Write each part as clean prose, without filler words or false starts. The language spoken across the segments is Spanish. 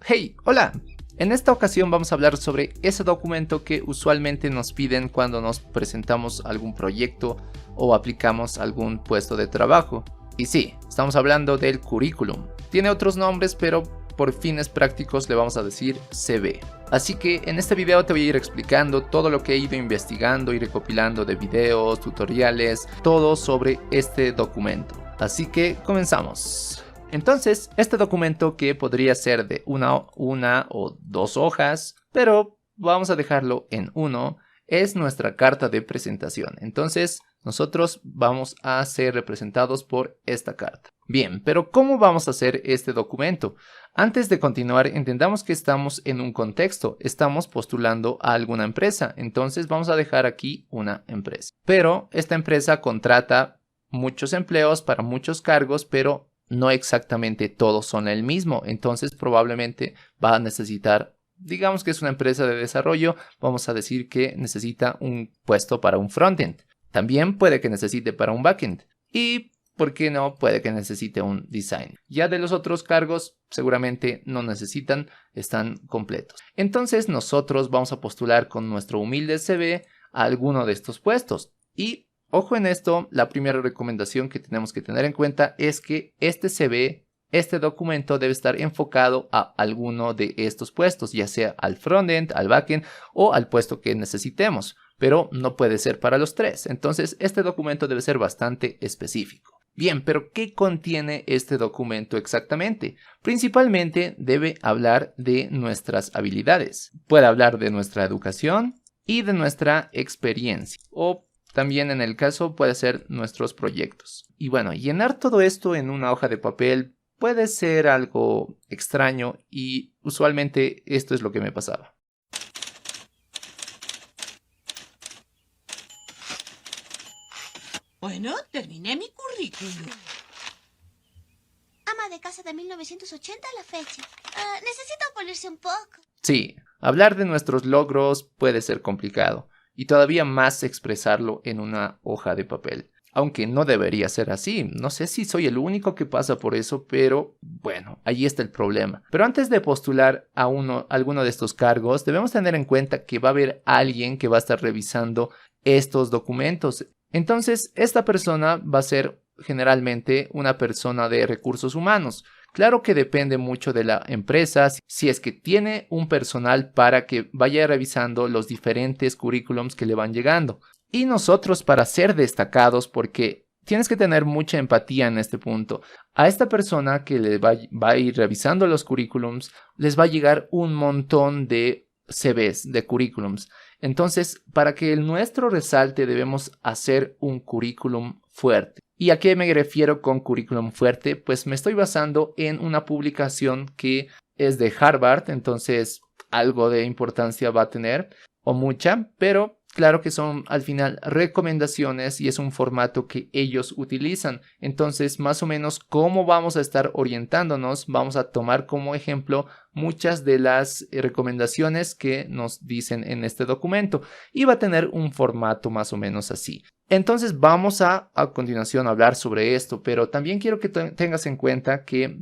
Hey, hola. En esta ocasión vamos a hablar sobre ese documento que usualmente nos piden cuando nos presentamos algún proyecto o aplicamos algún puesto de trabajo. Y sí, estamos hablando del currículum. Tiene otros nombres, pero por fines prácticos le vamos a decir CV. Así que en este video te voy a ir explicando todo lo que he ido investigando y recopilando de videos, tutoriales, todo sobre este documento. Así que comenzamos. Entonces, este documento, que podría ser de una o dos hojas, pero vamos a dejarlo en uno, es nuestra carta de presentación. Entonces, nosotros vamos a ser representados por esta carta. Bien, pero ¿cómo vamos a hacer este documento? Antes de continuar, entendamos que estamos en un contexto. Estamos postulando a alguna empresa. Entonces, vamos a dejar aquí una empresa. Pero esta empresa contrata muchos empleos para muchos cargos, pero no exactamente todos son el mismo. Entonces probablemente va a necesitar, digamos que es una empresa de desarrollo, vamos a decir que necesita un puesto para un frontend. También puede que necesite para un backend. Y, ¿por qué no? Puede que necesite un design. Ya de los otros cargos seguramente no necesitan, están completos. Entonces nosotros vamos a postular con nuestro humilde CV a alguno de estos puestos. Y ojo en esto, la primera recomendación que tenemos que tener en cuenta es que este CV, este documento debe estar enfocado a alguno de estos puestos, ya sea al frontend, al backend o al puesto que necesitemos, pero no puede ser para los tres. Entonces, este documento debe ser bastante específico. Bien, pero ¿qué contiene este documento exactamente? Principalmente debe hablar de nuestras habilidades. Puede hablar de nuestra educación y de nuestra experiencia, o también en el caso puede ser nuestros proyectos. Y bueno, llenar todo esto en una hoja de papel puede ser algo extraño y usualmente esto es lo que me pasaba. Bueno, terminé mi currículum. Ama de casa de 1980 a la fecha. Necesito pulirse un poco. Sí, hablar de nuestros logros puede ser complicado. Y todavía más expresarlo en una hoja de papel. Aunque no debería ser así. No sé si soy el único que pasa por eso, pero bueno, ahí está el problema. Pero antes de postular a alguno de estos cargos, debemos tener en cuenta que va a haber alguien que va a estar revisando estos documentos. Entonces, esta persona va a ser generalmente una persona de recursos humanos. Claro que depende mucho de la empresa, si es que tiene un personal para que vaya revisando los diferentes currículums que le van llegando. Y nosotros, para ser destacados, porque tienes que tener mucha empatía en este punto, a esta persona que le va a ir revisando los currículums, les va a llegar un montón de CVs, de currículums. Entonces, para que el nuestro resalte, debemos hacer un currículum fuerte. ¿Y a qué me refiero con currículum fuerte? Pues me estoy basando en una publicación que es de Harvard, entonces algo de importancia va a tener, o mucha, pero claro que son al final recomendaciones y es un formato que ellos utilizan. Entonces, más o menos, ¿cómo vamos a estar orientándonos? Vamos a tomar como ejemplo muchas de las recomendaciones que nos dicen en este documento y va a tener un formato más o menos así. Entonces vamos a continuación hablar sobre esto, pero también quiero que tengas en cuenta que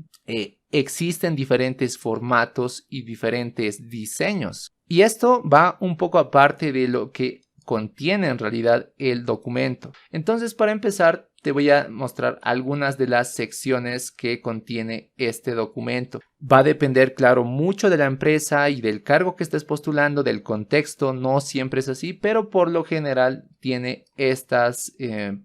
existen diferentes formatos y diferentes diseños. Y esto va un poco aparte de lo que contiene en realidad el documento. Entonces, para empezar, te voy a mostrar algunas de las secciones que contiene este documento. Va a depender, claro, mucho de la empresa y del cargo que estés postulando, del contexto. No siempre es así, pero por lo general tiene estas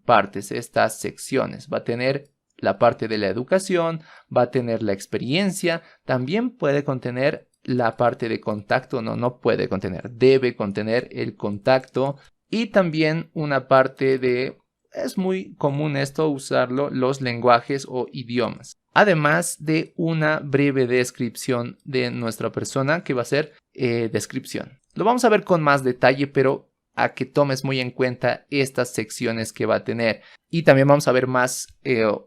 partes, estas secciones. Va a tener la parte de la educación, va a tener la experiencia, también puede contener la parte de contacto, no puede contener, debe contener el contacto y también una parte de, es muy común esto usarlo, los lenguajes o idiomas. Además de una breve descripción de nuestra persona que va a ser descripción. Lo vamos a ver con más detalle, pero a que tomes muy en cuenta estas secciones que va a tener. Y también vamos a ver más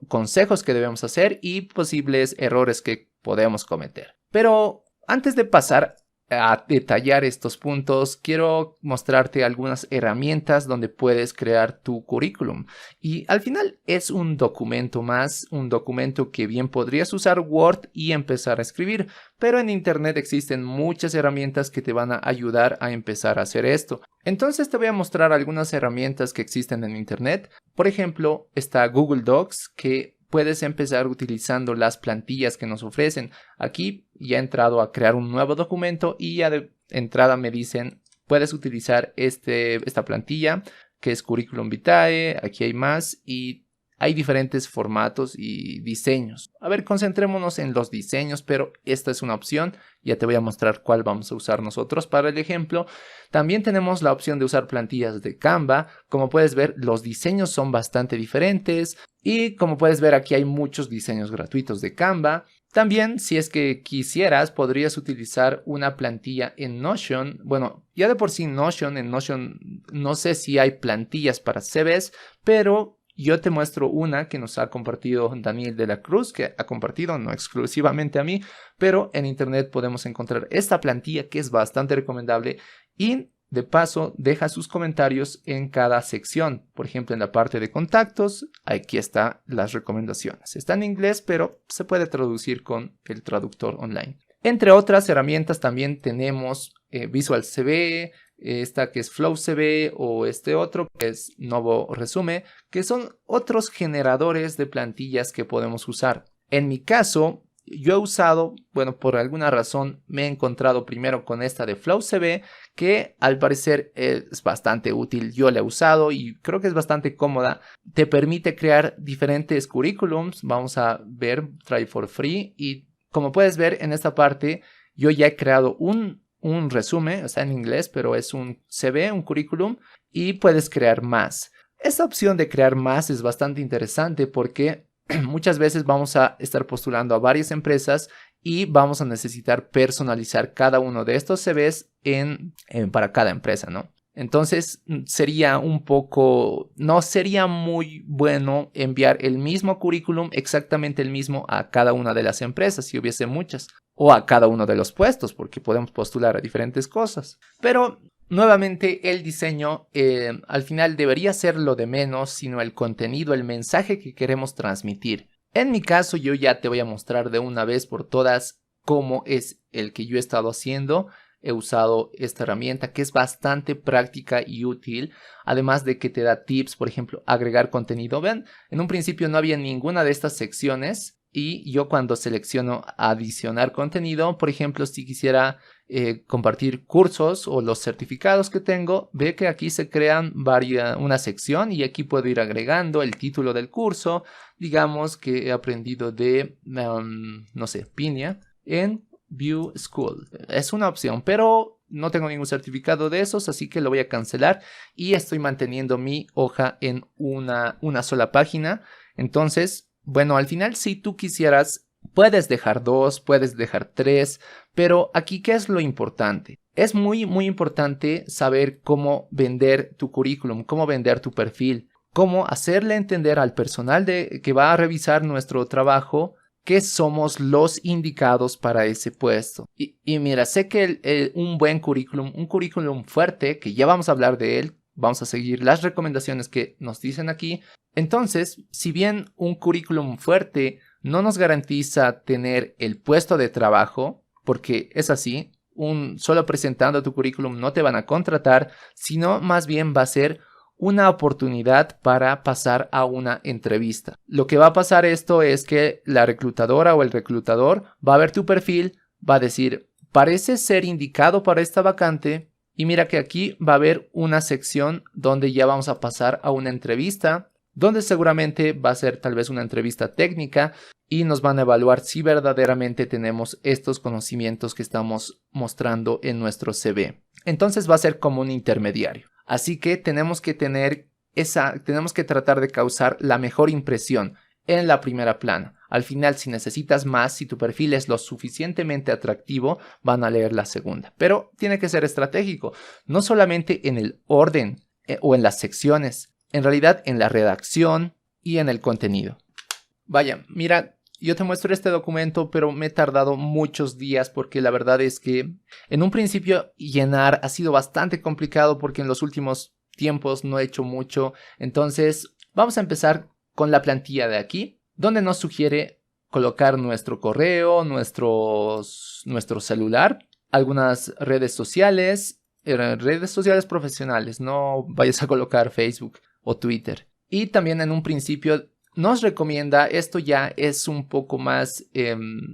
consejos que debemos hacer y posibles errores que podemos cometer. Pero antes de pasar a detallar estos puntos, quiero mostrarte algunas herramientas donde puedes crear tu currículum. Y al final es un documento más, un documento que bien podrías usar Word y empezar a escribir, pero en Internet existen muchas herramientas que te van a ayudar a empezar a hacer esto. Entonces te voy a mostrar algunas herramientas que existen en Internet. Por ejemplo, está Google Docs, que puedes empezar utilizando las plantillas que nos ofrecen. Aquí ya he entrado a crear un nuevo documento y ya de entrada me dicen, puedes utilizar esta plantilla que es Curriculum Vitae. Aquí hay más y hay diferentes formatos y diseños. A ver, concentrémonos en los diseños, pero esta es una opción. Ya te voy a mostrar cuál vamos a usar nosotros para el ejemplo. También tenemos la opción de usar plantillas de Canva. Como puedes ver, los diseños son bastante diferentes. Y como puedes ver, aquí hay muchos diseños gratuitos de Canva. También, si es que quisieras, podrías utilizar una plantilla en Notion. Bueno, ya de por sí en Notion no sé si hay plantillas para CVs, pero yo te muestro una que nos ha compartido Daniel de la Cruz, que ha compartido no exclusivamente a mí, pero en Internet podemos encontrar esta plantilla que es bastante recomendable y de paso deja sus comentarios en cada sección. Por ejemplo, en la parte de contactos, aquí están las recomendaciones. Está en inglés, pero se puede traducir con el traductor online. Entre otras herramientas también tenemos Visual CV, esta que es Flow CV o este otro que es Novo Resume, que son otros generadores de plantillas que podemos usar. En mi caso, yo he usado, bueno, por alguna razón me he encontrado primero con esta de Flow CV, que al parecer es bastante útil. Yo la he usado y creo que es bastante cómoda. Te permite crear diferentes currículums. Vamos a ver Try for Free y como puedes ver en esta parte, yo ya he creado un resumen, está en inglés, pero es un CV, un currículum, y puedes crear más. Esta opción de crear más es bastante interesante porque muchas veces vamos a estar postulando a varias empresas y vamos a necesitar personalizar cada uno de estos CVs para cada empresa, ¿no? Entonces sería no sería muy bueno enviar el mismo currículum, exactamente el mismo a cada una de las empresas si hubiese muchas, o a cada uno de los puestos, porque podemos postular a diferentes cosas. Pero nuevamente el diseño al final debería ser lo de menos, sino el contenido, el mensaje que queremos transmitir. En mi caso yo ya te voy a mostrar de una vez por todas cómo es el que yo he estado haciendo. He usado esta herramienta que es bastante práctica y útil, además de que te da tips, por ejemplo, agregar contenido. Ven, en un principio no había ninguna de estas secciones y yo cuando selecciono adicionar contenido, por ejemplo, si quisiera compartir cursos o los certificados que tengo, ve que aquí se crean una sección y aquí puedo ir agregando el título del curso. Digamos que he aprendido de, no sé, piña en View School. Es una opción, pero no tengo ningún certificado de esos, así que lo voy a cancelar y estoy manteniendo mi hoja en una sola página. Entonces, bueno, al final si tú quisieras, puedes dejar 2, puedes dejar 3, pero aquí ¿qué es lo importante? Es muy importante saber cómo vender tu currículum, cómo vender tu perfil, cómo hacerle entender al personal que va a revisar nuestro trabajo que somos los indicados para ese puesto. Y mira, sé que un buen currículum, un currículum fuerte, que ya vamos a hablar de él, vamos a seguir las recomendaciones que nos dicen aquí. Entonces, si bien un currículum fuerte no nos garantiza tener el puesto de trabajo, porque es así, solo presentando tu currículum no te van a contratar, sino más bien va a ser una oportunidad para pasar a una entrevista. Lo que va a pasar esto es que la reclutadora o el reclutador va a ver tu perfil, va a decir, parece ser indicado para esta vacante y mira que aquí va a haber una sección donde ya vamos a pasar a una entrevista, donde seguramente va a ser tal vez una entrevista técnica y nos van a evaluar si verdaderamente tenemos estos conocimientos que estamos mostrando en nuestro CV. Entonces va a ser como un intermediario. Así que tenemos que tratar de causar la mejor impresión en la primera plana. Al final, si necesitas más, si tu perfil es lo suficientemente atractivo, van a leer la segunda. Pero tiene que ser estratégico, no solamente en el orden o en las secciones, en realidad en la redacción y en el contenido. Vaya, mira, yo te muestro este documento, pero me he tardado muchos días porque la verdad es que en un principio llenar ha sido bastante complicado porque en los últimos tiempos no he hecho mucho. Entonces vamos a empezar con la plantilla de aquí, donde nos sugiere colocar nuestro correo, nuestro celular, algunas redes sociales profesionales, no vayas a colocar Facebook o Twitter. Y también en un principio nos recomienda, esto ya es un poco más,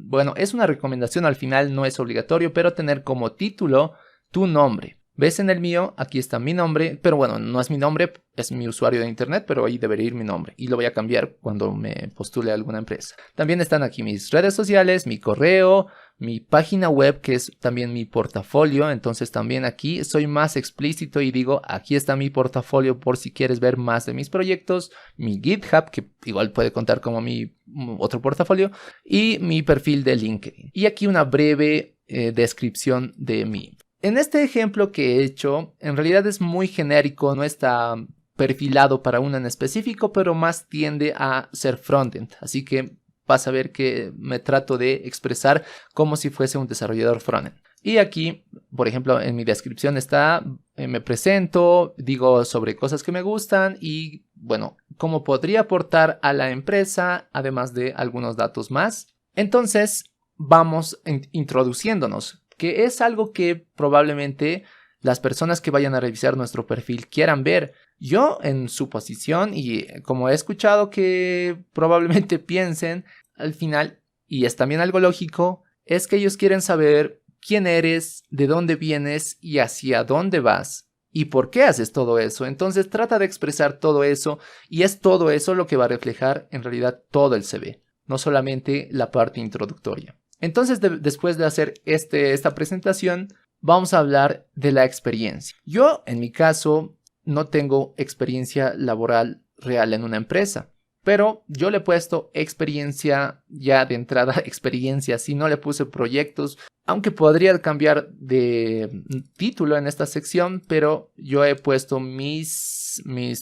bueno, es una recomendación, al final no es obligatorio, pero tener como título tu nombre. ¿Ves en el mío? Aquí está mi nombre, pero bueno, no es mi nombre, es mi usuario de internet, pero ahí debería ir mi nombre y lo voy a cambiar cuando me postule a alguna empresa. También están aquí mis redes sociales, mi correo, mi página web, que es también mi portafolio. Entonces también aquí soy más explícito y digo, aquí está mi portafolio por si quieres ver más de mis proyectos, mi GitHub, que igual puede contar como mi otro portafolio, y mi perfil de LinkedIn. Y aquí una breve descripción de mí. En este ejemplo que he hecho, en realidad es muy genérico, no está perfilado para uno en específico, pero más tiende a ser frontend. Así que vas a ver que me trato de expresar como si fuese un desarrollador frontend. Y aquí, por ejemplo, en mi descripción está, me presento, digo sobre cosas que me gustan y, bueno, cómo podría aportar a la empresa, además de algunos datos más. Entonces, vamos introduciéndonos, que es algo que probablemente las personas que vayan a revisar nuestro perfil quieran ver. Yo en su posición, y como he escuchado que probablemente piensen al final, y es también algo lógico, es que ellos quieren saber quién eres, de dónde vienes y hacia dónde vas y por qué haces todo eso. Entonces trata de expresar todo eso y es todo eso lo que va a reflejar en realidad todo el CV, no solamente la parte introductoria. Entonces, después de hacer esta presentación, vamos a hablar de la experiencia. Yo, en mi caso, no tengo experiencia laboral real en una empresa, pero yo le he puesto experiencia ya de entrada, experiencia, si no le puse proyectos, aunque podría cambiar de título en esta sección, pero yo he puesto mis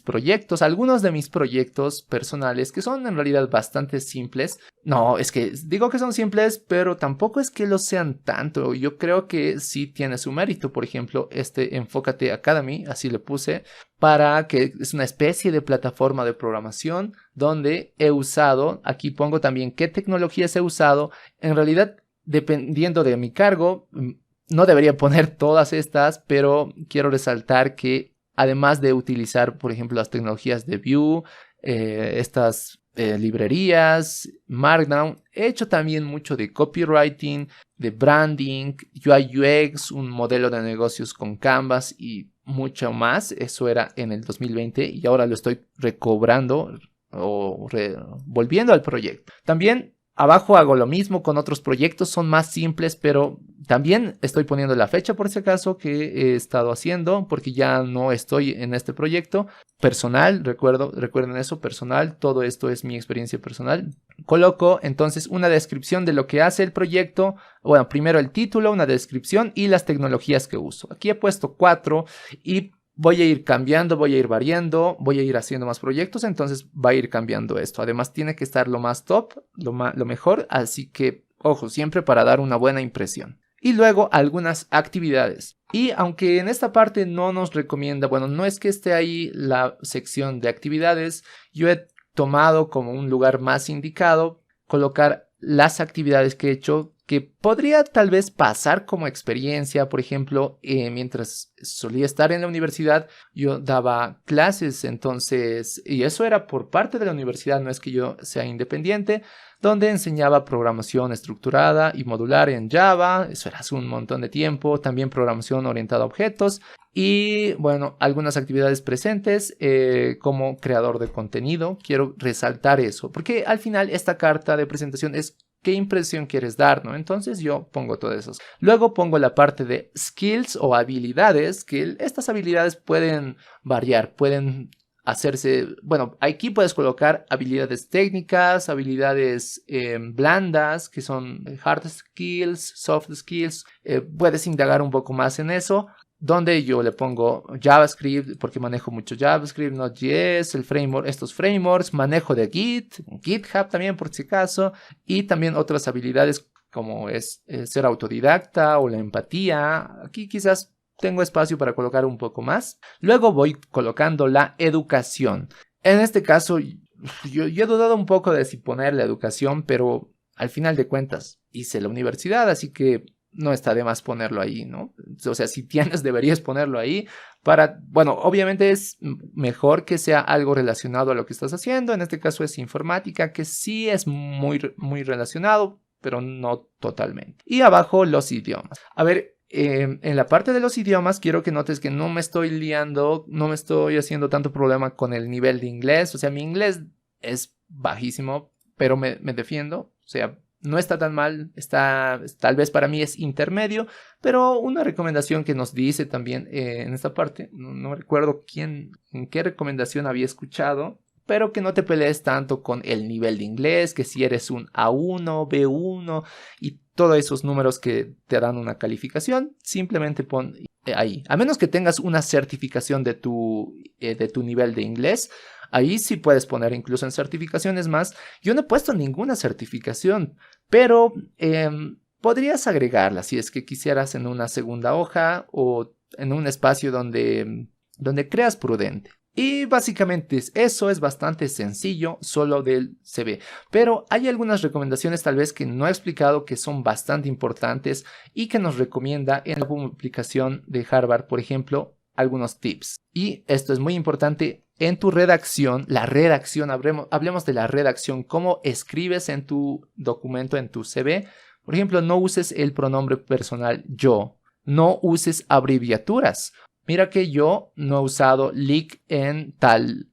proyectos, algunos de mis proyectos personales que son en realidad bastante simples. No, es que digo que son simples, pero tampoco es que lo sean tanto. Yo creo que sí tiene su mérito. Por ejemplo, Enfócate Academy, así le puse, para que es una especie de plataforma de programación donde he usado, aquí pongo también qué tecnologías he usado. En realidad, dependiendo de mi cargo, no debería poner todas estas, pero quiero resaltar que además de utilizar, por ejemplo, las tecnologías de Vue, estas librerías, Markdown, he hecho también mucho de copywriting, de branding, UI UX, un modelo de negocios con Canvas y mucho más. Eso era en el 2020 y ahora lo estoy recobrando o volviendo al proyecto. También abajo hago lo mismo con otros proyectos, son más simples, pero también estoy poniendo la fecha por si acaso que he estado haciendo, porque ya no estoy en este proyecto. Personal, recuerden eso, personal, todo esto es mi experiencia personal. Coloco entonces una descripción de lo que hace el proyecto, bueno, primero el título, una descripción y las tecnologías que uso. Aquí he puesto 4 y voy a ir cambiando, voy a ir variando, voy a ir haciendo más proyectos, entonces va a ir cambiando esto. Además tiene que estar lo más top, lo mejor, así que ojo, siempre para dar una buena impresión. Y luego algunas actividades. Y aunque en esta parte no nos recomienda, bueno, no es que esté ahí la sección de actividades, yo he tomado como un lugar más indicado colocar las actividades que he hecho que podría tal vez pasar como experiencia. Por ejemplo, mientras solía estar en la universidad, yo daba clases, entonces, y eso era por parte de la universidad, no es que yo sea independiente, donde enseñaba programación estructurada y modular en Java. Eso era hace un montón de tiempo. También programación orientada a objetos y, bueno, algunas actividades presentes como creador de contenido. Quiero resaltar eso porque al final esta carta de presentación es qué impresión quieres dar, ¿no? Entonces yo pongo todo eso. Luego pongo la parte de skills o habilidades, que estas habilidades pueden variar, pueden hacerse, bueno, aquí puedes colocar habilidades técnicas, habilidades blandas, que son hard skills, soft skills, puedes indagar un poco más en eso. donde yo le pongo JavaScript, porque manejo mucho JavaScript, Node.js, el framework, estos frameworks, manejo de Git, GitHub también por si acaso, y también otras habilidades como es ser autodidacta o la empatía. Aquí quizás tengo espacio para colocar un poco más. Luego voy colocando la educación. En este caso, yo he dudado un poco de si poner la educación, pero al final de cuentas hice la universidad, así que no está de más ponerlo ahí, ¿no? O sea, si tienes, deberías ponerlo ahí para, bueno, obviamente es mejor que sea algo relacionado a lo que estás haciendo. En este caso es informática, que sí es muy relacionado, pero no totalmente. Y abajo los idiomas. A ver, en la parte de los idiomas quiero que notes que no me estoy liando, no me estoy haciendo tanto problema con el nivel de inglés. O sea, mi inglés es bajísimo, pero me defiendo. O sea, no está tan mal, tal vez para mí es intermedio, pero una recomendación que nos dice también en esta parte, no recuerdo en qué recomendación había escuchado, pero que no te pelees tanto con el nivel de inglés, que si eres un A1, B1 y todos esos números que te dan una calificación, simplemente pon ahí. A menos que tengas una certificación de tu nivel de inglés, ahí sí puedes poner incluso en certificaciones más. Yo no he puesto ninguna certificación, pero podrías agregarla si es que quisieras en una segunda hoja o en un espacio donde creas prudente. Y básicamente eso es bastante sencillo, solo del CV. Pero hay algunas recomendaciones tal vez que no he explicado que son bastante importantes y que nos recomienda en la publicación de Harvard, por ejemplo, algunos tips. Y esto es muy importante en tu redacción, hablemos de la redacción, cómo escribes en tu documento, en tu CV. Por ejemplo, no uses el pronombre personal yo, no uses abreviaturas. Mira que yo no he usado lic en tal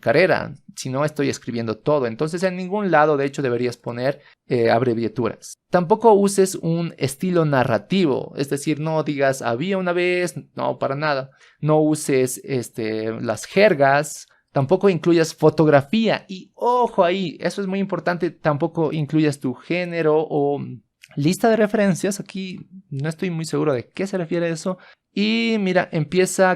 carrera, sino estoy escribiendo todo. Entonces en ningún lado de hecho deberías poner abreviaturas. Tampoco uses un estilo narrativo, es decir, no digas había una vez, no, para nada. No uses las jergas. Tampoco incluyas fotografía y ojo ahí, eso es muy importante, tampoco incluyas tu género o lista de referencias. Aquí no estoy muy seguro de qué se refiere eso. Y mira, no empieces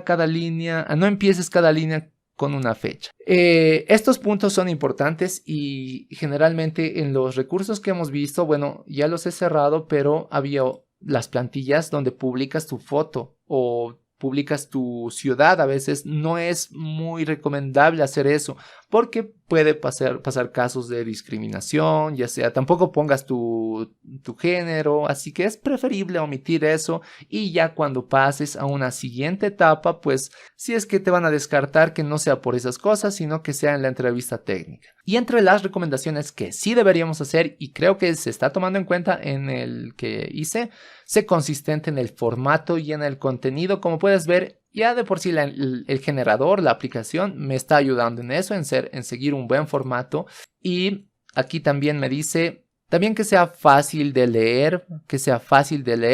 cada línea con una fecha. Estos puntos son importantes y generalmente en los recursos que hemos visto, bueno, ya los he cerrado, pero había las plantillas donde publicas tu foto o publicas tu ciudad. A veces no es muy recomendable hacer eso porque puede pasar casos de discriminación, ya sea, tampoco pongas tu género, así que es preferible omitir eso y ya cuando pases a una siguiente etapa, pues si es que te van a descartar, que no sea por esas cosas, sino que sea en la entrevista técnica. Y entre las recomendaciones que sí deberíamos hacer y creo que se está tomando en cuenta en el que hice, sé consistente en el formato y en el contenido. Como puedes ver, ya de por sí el generador, la aplicación, me está ayudando en eso, en seguir un buen formato. Y aquí también me dice, también que sea fácil de leer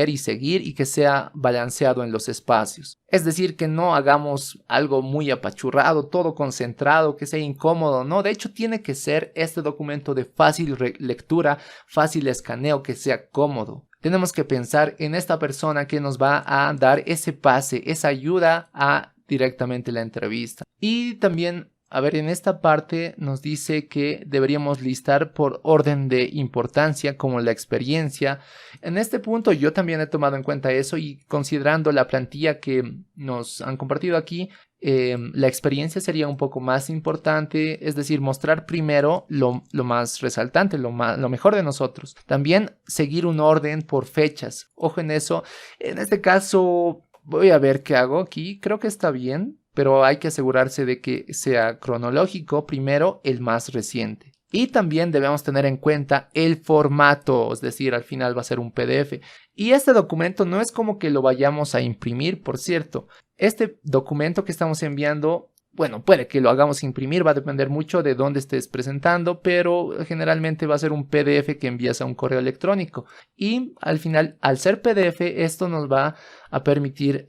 y seguir y que sea balanceado en los espacios. Es decir, que no hagamos algo muy apachurrado, todo concentrado, que sea incómodo, ¿no? De hecho, tiene que ser este documento de fácil lectura, fácil escaneo, que sea cómodo. Tenemos que pensar en esta persona que nos va a dar ese pase, esa ayuda a directamente la entrevista. Y también, a ver, en esta parte nos dice que deberíamos listar por orden de importancia, como la experiencia. En este punto yo también he tomado en cuenta eso y considerando la plantilla que nos han compartido aquí, la experiencia sería un poco más importante, es decir, mostrar primero lo más resaltante, lo mejor de nosotros. También seguir un orden por fechas. Ojo en eso. En este caso voy a ver qué hago aquí. Creo que está bien, pero hay que asegurarse de que sea cronológico, primero el más reciente. Y también debemos tener en cuenta el formato, es decir, al final va a ser un PDF. Y este documento no es como que lo vayamos a imprimir, por cierto. Este documento que estamos enviando, bueno, puede que lo hagamos imprimir, va a depender mucho de dónde estés presentando, pero generalmente va a ser un PDF que envías a un correo electrónico. Y al final, al ser PDF, esto nos va a permitir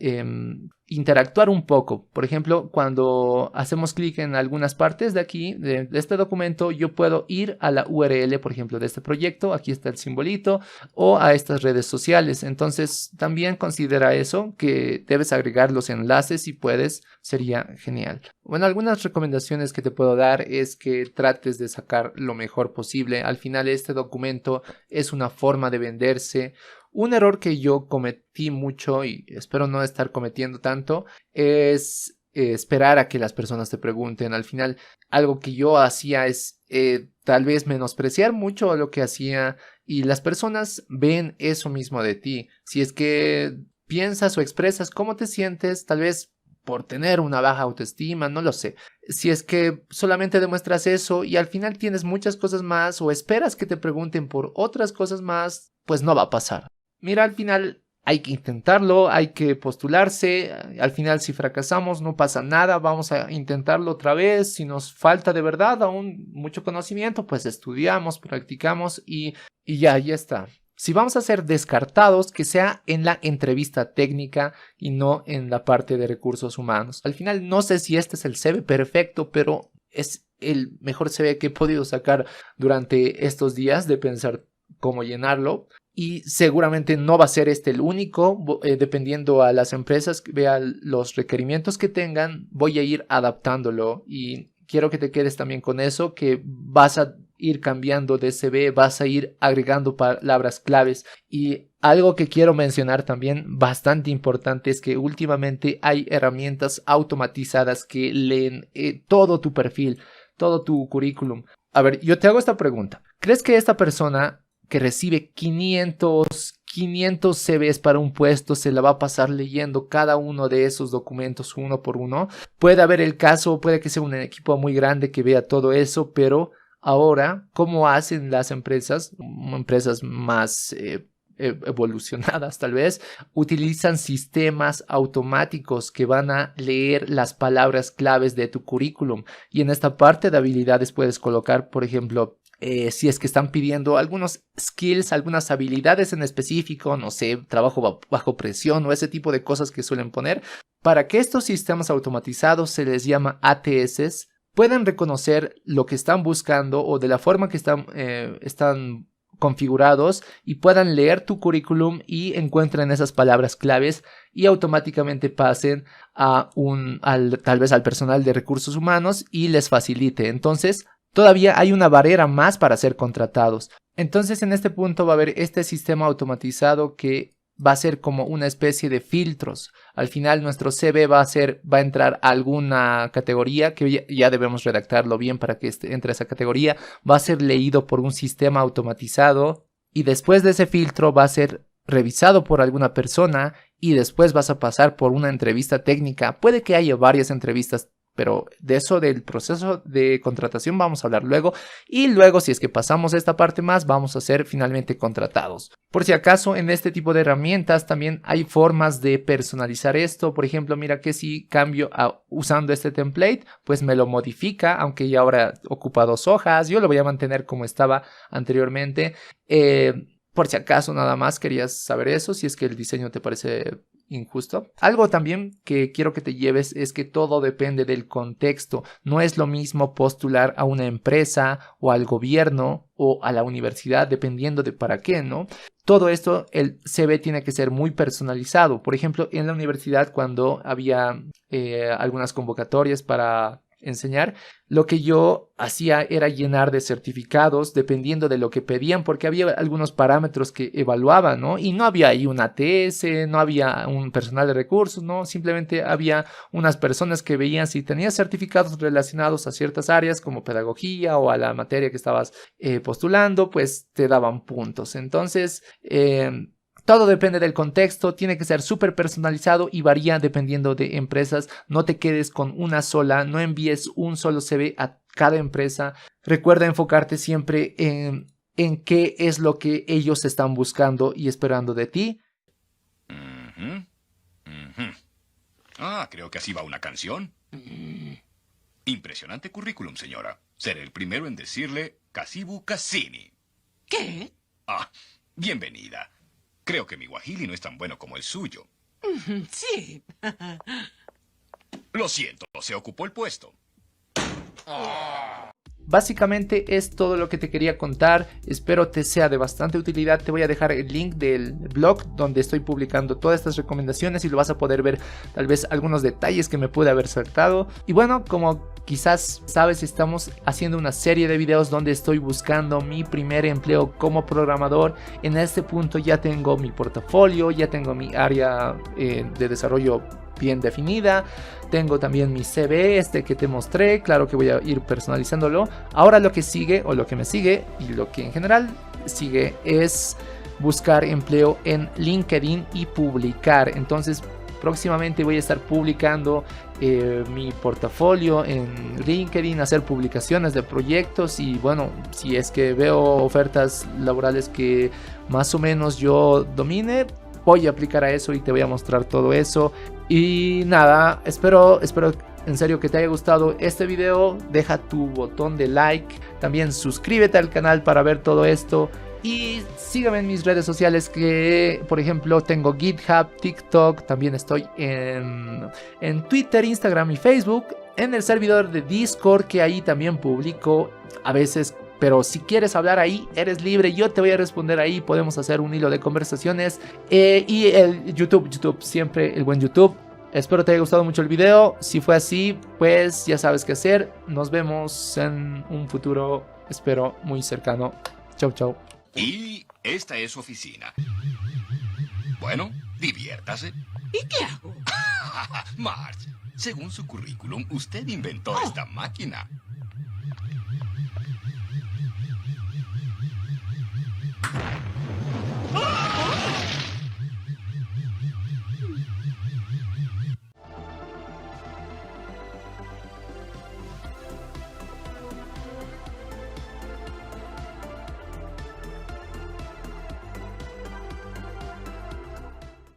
interactuar un poco. Por ejemplo, cuando hacemos clic en algunas partes de aquí, de este documento, yo puedo ir a la URL, por ejemplo, de este proyecto. Aquí está el simbolito, o a estas redes sociales. Entonces, también considera eso, que debes agregar los enlaces si puedes. Sería genial. Bueno, algunas recomendaciones que te puedo dar es que trates de sacar lo mejor posible. Al final, este documento es una forma de venderse. Un error que yo cometí mucho y espero no estar cometiendo tanto es esperar a que las personas te pregunten. Al final, algo que yo hacía es tal vez menospreciar mucho lo que hacía y las personas ven eso mismo de ti. Si es que piensas o expresas cómo te sientes, tal vez por tener una baja autoestima, no lo sé. Si es que solamente demuestras eso y al final tienes muchas cosas más o esperas que te pregunten por otras cosas más, pues no va a pasar. Mira, al final hay que intentarlo, hay que postularse. Al final, si fracasamos, no pasa nada. Vamos a intentarlo otra vez. Si nos falta de verdad aún mucho conocimiento, pues estudiamos, practicamos y ya está. Si vamos a ser descartados, que sea en la entrevista técnica y no en la parte de recursos humanos. Al final, no sé si este es el CV perfecto, pero es el mejor CV que he podido sacar durante estos días de pensar cómo llenarlo. Y seguramente no va a ser este el único, dependiendo a las empresas, vean los requerimientos que tengan, voy a ir adaptándolo y quiero que te quedes también con eso, que vas a ir cambiando de CV, vas a ir agregando palabras claves. Y algo que quiero mencionar también bastante importante es que últimamente hay herramientas automatizadas que leen todo tu perfil, todo tu currículum. A ver, yo te hago esta pregunta. ¿Crees que esta persona que recibe 500 CVs para un puesto se la va a pasar leyendo cada uno de esos documentos uno por uno? Puede haber el caso, puede que sea un equipo muy grande que vea todo eso, pero ahora, ¿cómo hacen las empresas más evolucionadas tal vez? Utilizan sistemas automáticos que van a leer las palabras claves de tu currículum y en esta parte de habilidades puedes colocar, por ejemplo, si es que están pidiendo algunos skills, algunas habilidades en específico, no sé, trabajo bajo presión o ese tipo de cosas que suelen poner, para que estos sistemas automatizados se les llama ATS, puedan reconocer lo que están buscando o de la forma que están configurados y puedan leer tu currículum y encuentren esas palabras claves y automáticamente pasen tal vez al personal de recursos humanos y les facilite. Entonces, todavía hay una barrera más para ser contratados. Entonces, en este punto va a haber este sistema automatizado que va a ser como una especie de filtros. Al final, nuestro CV va a entrar a alguna categoría que ya debemos redactarlo bien para que entre a esa categoría. Va a ser leído por un sistema automatizado y después de ese filtro va a ser revisado por alguna persona y después vas a pasar por una entrevista técnica. Puede que haya varias entrevistas, pero de eso del proceso de contratación vamos a hablar luego. Y luego, si es que pasamos esta parte más, vamos a ser finalmente contratados. Por si acaso, en este tipo de herramientas también hay formas de personalizar esto. Por ejemplo, mira que si cambio usando este template, pues me lo modifica, aunque ya ahora ocupa 2 hojas. Yo lo voy a mantener como estaba anteriormente. Por si acaso, nada más querías saber eso, si es que el diseño te parece injusto. Algo también que quiero que te lleves es que todo depende del contexto. No es lo mismo postular a una empresa o al gobierno o a la universidad, dependiendo de para qué, ¿no? Todo esto, el CV tiene que ser muy personalizado. Por ejemplo, en la universidad, cuando había algunas convocatorias para enseñar, lo que yo hacía era llenar de certificados dependiendo de lo que pedían, porque había algunos parámetros que evaluaban, ¿no? Y no había ahí un ATS, no había un personal de recursos, ¿no? Simplemente había unas personas que veían si tenías certificados relacionados a ciertas áreas como pedagogía o a la materia que estabas postulando, pues te daban puntos. Entonces, todo depende del contexto, tiene que ser súper personalizado y varía dependiendo de empresas. No te quedes con una sola, no envíes un solo CV a cada empresa. Recuerda enfocarte siempre en qué es lo que ellos están buscando y esperando de ti. Creo que así va una canción. Impresionante currículum, señora. Seré el primero en decirle Kasibu Cassini. ¿Qué? Bienvenida. Creo que mi guajili no es tan bueno como el suyo. Sí. Lo siento, se ocupó el puesto. Básicamente es todo lo que te quería contar, espero te sea de bastante utilidad. Te voy a dejar el link del blog donde estoy publicando todas estas recomendaciones y lo vas a poder ver tal vez algunos detalles que me pude haber saltado. Y bueno, como quizás sabes, estamos haciendo una serie de videos donde estoy buscando mi primer empleo como programador. En este punto ya tengo mi portafolio, ya tengo mi área de desarrollo bien definida, tengo también mi CV que te mostré, claro que voy a ir personalizándolo. Ahora lo que sigue, o lo que me sigue, y lo que en general sigue, es buscar empleo en LinkedIn y publicar. Entonces próximamente voy a estar publicando mi portafolio en LinkedIn, hacer publicaciones de proyectos y bueno, si es que veo ofertas laborales que más o menos yo domine, voy a aplicar a eso y te voy a mostrar todo eso. Y nada, espero en serio que te haya gustado este video. Deja tu botón de like, también suscríbete al canal para ver todo esto. Y sígueme en mis redes sociales que, por ejemplo, tengo GitHub, TikTok, también estoy en Twitter, Instagram y Facebook. En el servidor de Discord, que ahí también publico a veces. Pero si quieres hablar ahí, eres libre, yo te voy a responder ahí, podemos hacer un hilo de conversaciones. Y el YouTube, siempre el buen YouTube. Espero te haya gustado mucho el video. Si fue así, pues ya sabes qué hacer. Nos vemos en un futuro, espero, muy cercano. Chau, chau. Y esta es su oficina. Bueno, diviértase. ¿Y qué hago? Marge, según su currículum, usted inventó esta máquina.